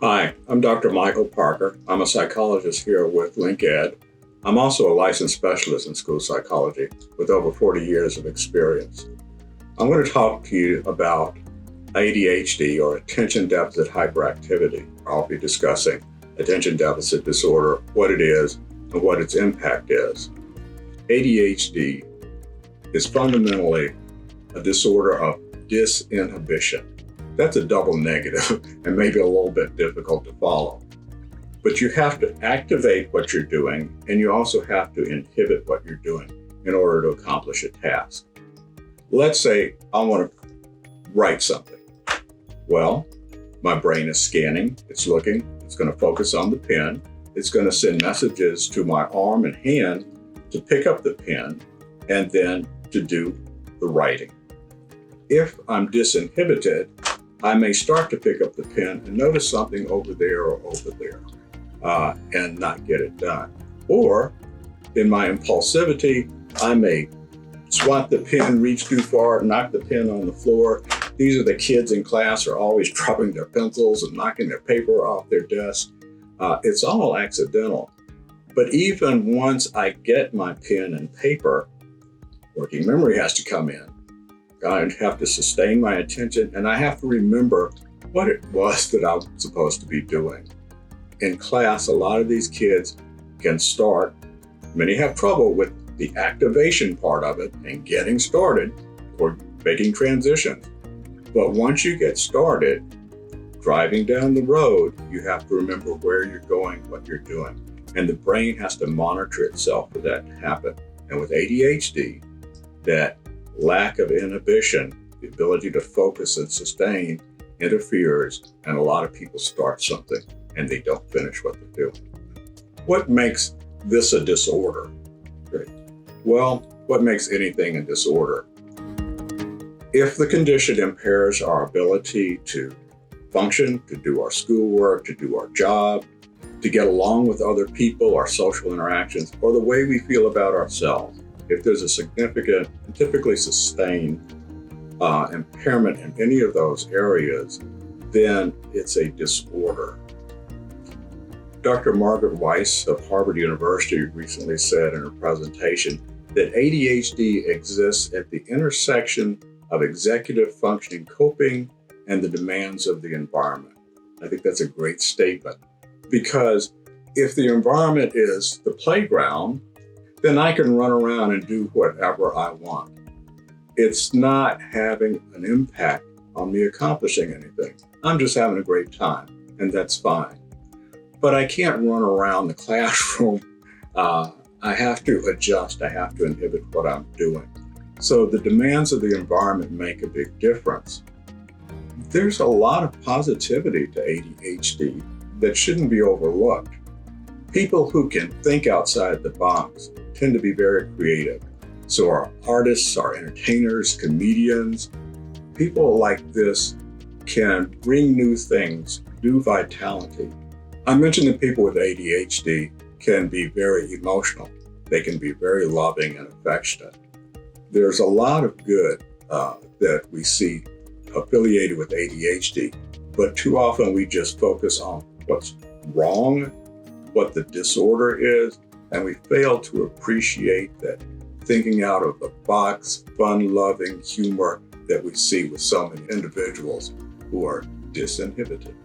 Hi, I'm Dr. Michael Parker. I'm a psychologist here with LinkEd. I'm also a licensed specialist in school psychology with over 40 years of experience. I'm going to talk to you about ADHD, or attention deficit hyperactivity. I'll be discussing attention deficit disorder, what it is, and what its impact is. ADHD is fundamentally a disorder of disinhibition. That's a double negative and maybe a little bit difficult to follow. But you have to activate what you're doing, and you also have to inhibit what you're doing in order to accomplish a task. Let's say I want to write something. Well, my brain is scanning, it's looking, it's going to focus on the pen, it's going to send messages to my arm and hand to pick up the pen and then to do the writing. If I'm disinhibited, I may start to pick up the pen and notice something over there or over there and not get it done. Or in my impulsivity, I may swat the pen, reach too far, knock the pen on the floor. These are the kids in class who are always dropping their pencils and knocking their paper off their desk. It's all accidental. But even once I get my pen and paper, working memory has to come in. I have to sustain my attention, and I have to remember what it was that I was supposed to be doing. In class, a lot of these kids can start, many have trouble with the activation part of it and getting started or making transitions. But once you get started, driving down the road, you have to remember where you're going, what you're doing. And the brain has to monitor itself for that to happen. And with ADHD, that lack of inhibition, the ability to focus and sustain, interferes, and a lot of people start something and they don't finish what they're doing. What makes this a disorder? Great. Well, what makes anything a disorder? If the condition impairs our ability to function, to do our schoolwork, to do our job, to get along with other people, our social interactions, or the way we feel about ourselves, if there's a significant and typically sustained impairment in any of those areas, then it's a disorder. Dr. Margaret Weiss of Harvard University recently said in her presentation that ADHD exists at the intersection of executive functioning coping and the demands of the environment. I think that's a great statement, because if the environment is the playground, then I can run around and do whatever I want. It's not having an impact on me accomplishing anything. I'm just having a great time, and that's fine. But I can't run around the classroom. I have to adjust. I have to inhibit what I'm doing. So the demands of the environment make a big difference. There's a lot of positivity to ADHD that shouldn't be overlooked. People who can think outside the box tend to be very creative. So our artists, our entertainers, comedians, people like this can bring new things, new vitality. I mentioned that people with ADHD can be very emotional. They can be very loving and affectionate. There's a lot of good that we see affiliated with ADHD, but too often we just focus on what's wrong, what the disorder is, and we fail to appreciate that thinking out of the box, fun-loving humor that we see with so many individuals who are disinhibited.